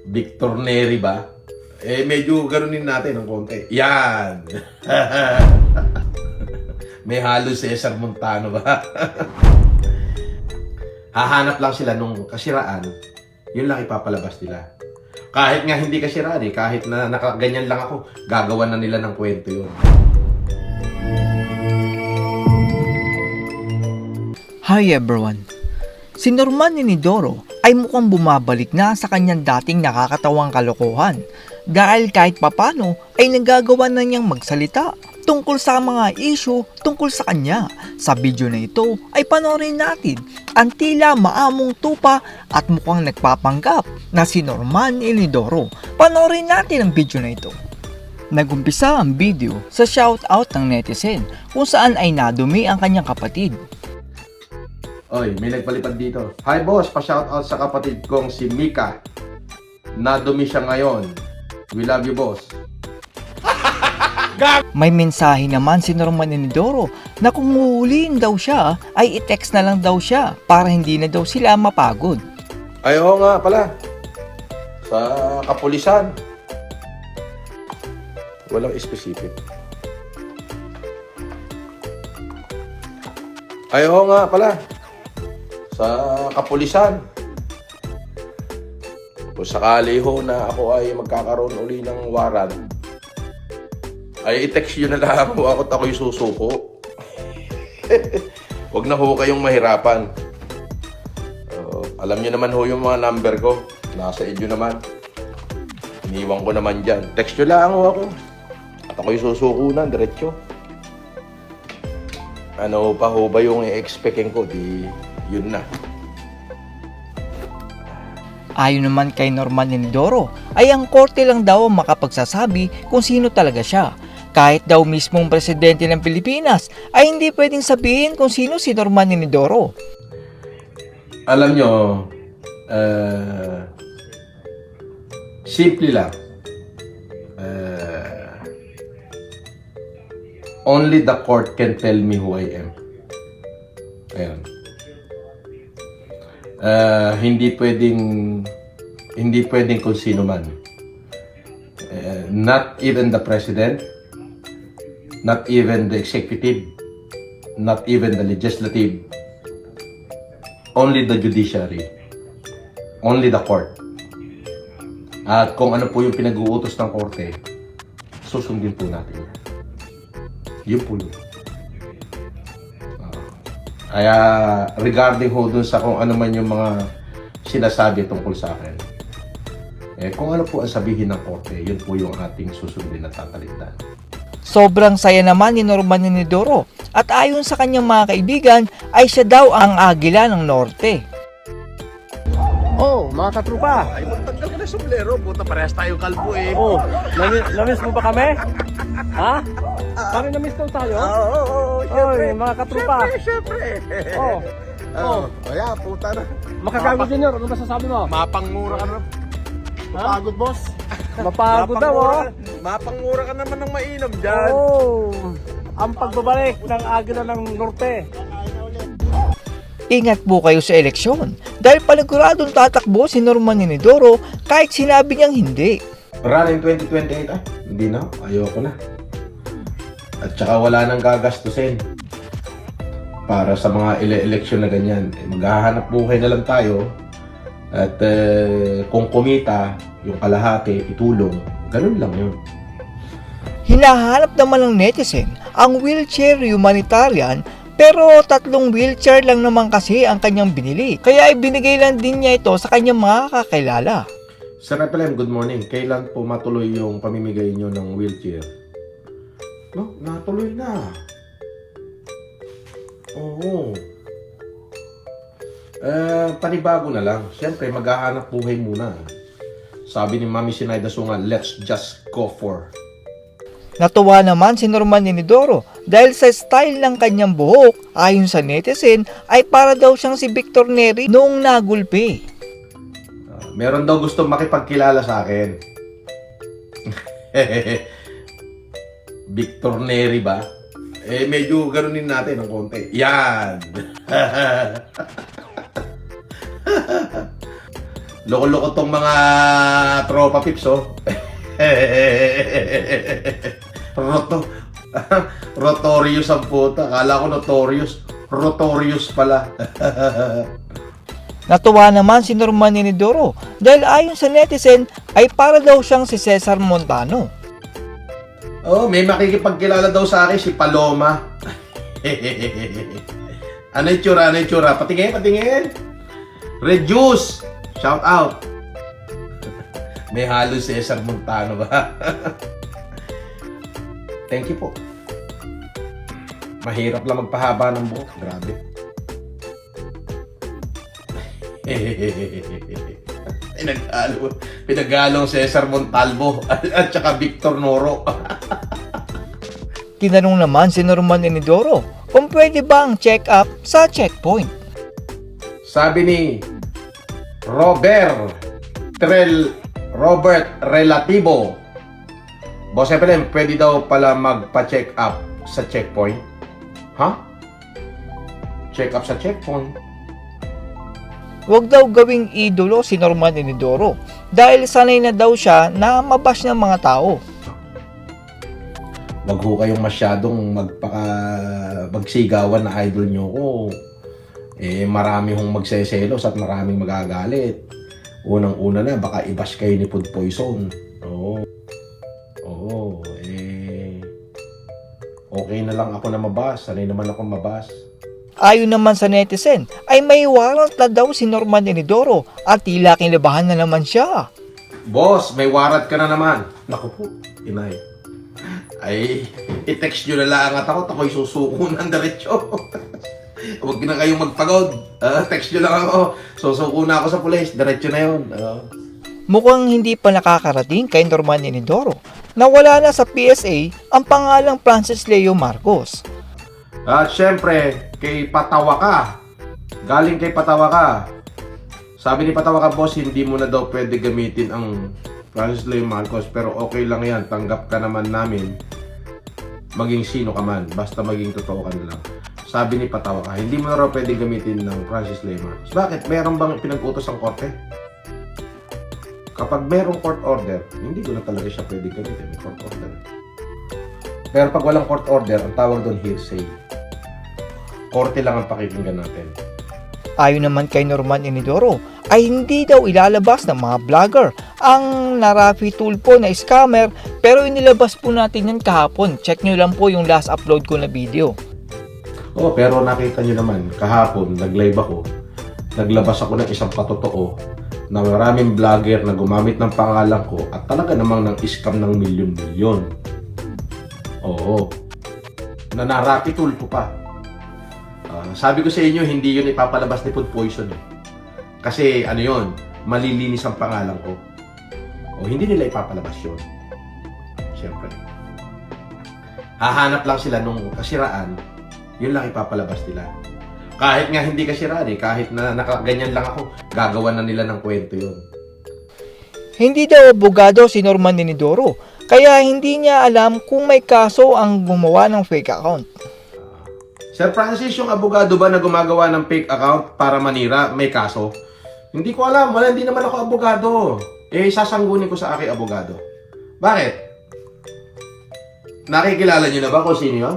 Victor Neri ba? Medyo ganunin natin ng konti. Yan! May halo Cesar Montano ba? Hahanap lang sila nung kasiraan, yun lang ipapalabas nila. Kahit nga hindi kasiraan kahit na nakaganyan lang ako, gagawa na nila ng kwento yun. Hi everyone! Si Norman Inidoro ay mukhang bumabalik na sa kanyang dating nakakatawang kalokohan dahil kahit papano ay nagagawa na niyang magsalita tungkol sa mga issue tungkol sa kanya. Sa video na ito ay panoorin natin ang tila maamong tupa at mukhang nagpapanggap na si Norman Inidoro. Panoorin natin ang video na ito. Nagumpisa ang video sa shoutout ng netizen kung saan ay nadumi ang kanyang kapatid. Oy, may nagpalipad dito. Hi boss, pa-shoutout sa kapatid kong si Mika. Nadumi siya ngayon. We love you boss. May mensahe naman si Norman Inidoro na kung huhulihin daw siya ay i-text na lang daw siya para hindi na daw sila mapagod. Ay, oo nga pala. Sa kapulisan. Walang specific. Ay, oo nga pala. Sa kapulisan. Kung sakali ho na ako ay magkakaroon uli ng warrant, ay i-text yun na lang ho ako'y susuko. Huwag na ho kayong mahirapan. Alam nyo naman ho yung mga number ko. Nasa inyo naman. Iniwan ko naman dyan. Text nyo lang ho ako. At ako'y susuko na, diretso. Ano pa ho ba yung i-expectin ko? Di, yun na. Ayon naman kay Norman Inidoro ay ang korte lang daw ang makapagsasabi kung sino talaga siya. Kahit daw mismong presidente ng Pilipinas ay hindi pwedeng sabihin kung sino si Norman Inidoro. Alam nyo, simple lang. Only the court can tell me who I am. Ayan. Hindi pwedeng kung sino man. Not even the president, not even the executive, not even the legislative, only the judiciary, only the court. At kung ano po yung pinag-uutos ng korte, susundin po natin. Yun po yun. Kaya regarding ho dun sa kung ano man yung mga sinasabi tungkol sa akin, kung ano po ang sabihin ng korte, yun po yung ating susundin at tatalitan. Sobrang saya naman ni Norman Inidoro at ayon sa kanyang mga kaibigan ay siya daw ang agila ng norte. Oh, mga katrupa. Ay, magtanggal ka na sombrero. Puta, parehas tayo kalbo eh. Oh, namiss mo ba kami? Ha? Parang namiss daw tayo? Oo, Oy, mga katrupa. Siyempre. Oh, Oh, kaya puta na. makakagod Junior, ano masasabi mo? Mapangmura ka na. Mapagod, boss. Mapagod daw, oh. Mapangmura ka naman ng mainom dyan. Oh, ang pagbabalik ng Agila ng Norte. Ingat po kayo sa eleksyon dahil paniguradong tatakbo si Norman Inidoro kahit sinabi niyang hindi. Running 2028, hindi na. Ayoko na. At saka wala nang gagastusin para sa mga eleksyon na ganyan. Maghahanap buhay na lang tayo. At kung kumita, yung kalahati, itulong. Ganun lang yun. Hinahanap naman ng netizen ang wheelchair humanitarian pero 3 wheelchair lang naman kasi ang kanyang binili. Kaya ibinigay lang din niya ito sa kanyang mga kakilala. Sir FLM, good morning. Kailan po matuloy yung pamimigay nyo ng wheelchair? No, natuloy na. Oo. Panibago na lang. Siyempre, maghahanap buhay muna. Sabi ni Mami Sinayda Sunga, let's just go for. Natuwa naman si Norman Inidoro dahil sa style ng kanyang buhok ayon sa netizen ay para daw siyang si Victor Neri noong nagulpi. Meron daw gusto makipagkilala sa akin. Victor Neri ba? Medyo ganunin natin ng konti. Yan! Loko-loko tong mga tropa pips, oh. Rotorious ang puta. Kala ko notorious. Rotorious pala. Natuwa naman si Norman Inidoro dahil ayon sa netizen ay para daw siyang si Cesar Montano. Oh, may makikipagkilala daw sa akin si Paloma. Ano yung tsura? Ano yung tsura? Patingin, patingin. Red Juice. Shout out. May halo si Cesar Montano ba? Thank you po. Mahirap lang magpahaba ng buhok. Grabe. Pinaghalong Cesar Montalvo at saka Victor Noro. Tinanong naman si Norman Inidoro kung pwede ba ang check-up sa checkpoint. Sabi ni Robert Relativo, Boss Evelyn, pwede daw pala magpa-check up sa checkpoint? Ha? Check up sa checkpoint? Huwag daw gawing idolo si Norman Inidoro dahil sanay na daw siya na mabash ng mga tao. Wag ho kayong masyadong magsigawan na idol nyo ko. Marami hong magseselos at maraming magagalit. Unang-una na, baka i-bash kayo ni Food Poison. Okay na lang ako na mabas. Sanay naman ako mabas. Ayon naman sa netizen ay may warrant na daw si Norman Inidoro at tila kinabahan na naman siya. Boss, may warrant ka na naman. Naku po, inay. Ay, i-text nyo na lang at ako'y susuko ng diretsyo. Huwag na kayong magpagod. Text nyo lang ako. Susuko na ako sa pulis. Diretso na yun. Mukhang hindi pa nakakarating kay Norman Inidoro na wala na sa PSA ang pangalang Francis Leo Marcos. At syempre, kay Patawa ka. Galing kay Patawa ka. Sabi ni Patawa ka, boss, hindi mo na daw pwede gamitin ang Francis Leo Marcos. Pero okay lang yan. Tanggap ka naman namin. Maging sino ka man. Basta maging totoo ka na lang. Sabi ni Patawa ka, hindi mo na raw pwede gamitin ng Francis Leo Marcos. Bakit? Meron bang pinag-utos ang korte? Kapag merong court order, hindi ko na talaga siya pwede gamitin. May court order. Pero pag walang court order, ang tawag doon hearsay. Korte lang ang pakikinggan natin. Ayon naman kay Norman Inidoro ay hindi daw ilalabas ng mga vlogger ang Narafi Tulfo na scammer, pero inilabas po natin yan kahapon. Check nyo lang po yung last upload ko na video. Pero nakita nyo naman, kahapon nag-live ako, naglabas ako ng isang patotoo na maraming vlogger na gumamit ng pangalan ko at talaga namang nang scam ng milyon-milyon. Na Narafi Tulfo pa. Sabi ko sa inyo, hindi yun ipapalabas ni Food Poison. Kasi ano yun, malilinis ang pangalan ko. Hindi nila ipapalabas yun. Siyempre. Hahanap lang sila nung kasiraan, yun lang ipapalabas nila. Kahit nga hindi kasiraan kahit na nakaganyan lang ako, gagawa na nila ng kwento yun. Hindi daw abogado si Norman Inidoro, kaya hindi niya alam kung may kaso ang gumawa ng fake account. Sir Francis, yung abogado ba na gumagawa ng fake account para manira, may kaso? Hindi ko alam. Hindi naman ako abogado. Sasanggunin ko sa aking abogado. Bakit? Nakikilala niyo na ba kung sino yun?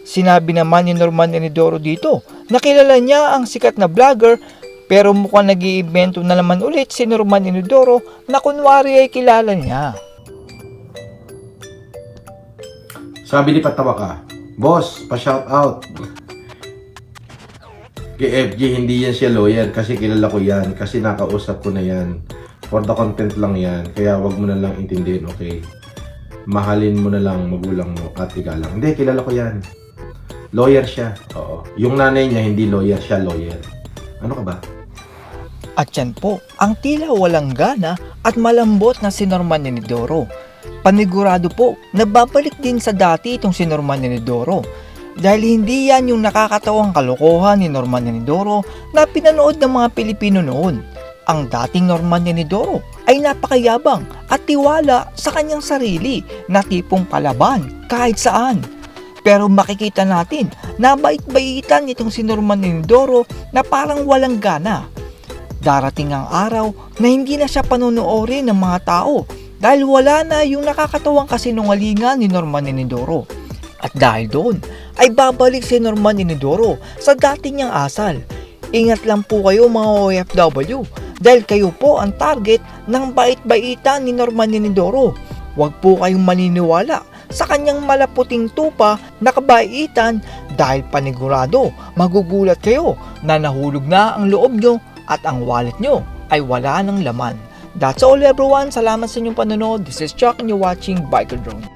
Sinabi naman ni Norman Inidoro dito, nakilala niya ang sikat na vlogger, pero mukhang nag-iimbento na naman ulit si Norman Inidoro na kunwari ay kilala niya. Sabi ni Patawa ka, boss, pa-shout out. Kay FG, hindi yan siya lawyer kasi kilala ko yan. Kasi nakausap ko na yan. For the content lang yan. Kaya wag mo na lang intindihin, okay? Mahalin mo na lang magulang mo at igalang. Hindi, kilala ko yan. Lawyer siya. Oo. Yung nanay niya, hindi lawyer, siya lawyer. Ano ka ba? At yan po, ang tila walang gana at malambot na si Norman Inidoro. Panigurado po, nababalik din sa dati itong si Norman Inidoro. Dahil hindi yan yung nakakatawang kalokohan ni Norman Inidoro na pinanood ng mga Pilipino noon. Ang dating Norman Inidoro ay napakayabang at tiwala sa kanyang sarili na tipong palaban kahit saan. Pero makikita natin na bait-baitan itong si Norman Inidoro na parang walang gana. Darating ang araw na hindi na siya panonoorin ng mga tao dahil wala na yung nakakatawang kasinungalingan ni Norman Inidoro. At dahil doon ay babalik si Norman Inidoro sa dati niyang asal. Ingat lang po kayo mga OFW dahil kayo po ang target ng bait-baitan ni Norman Inidoro. Huwag po kayong maniniwala sa kanyang malaputing tupa na kabaitan dahil panigurado magugulat kayo na nahulog na ang loob nyo at ang wallet nyo ay wala ng laman. That's all everyone. Salamat sa inyong panonood. This is Chuck and you're watching Biker Drone.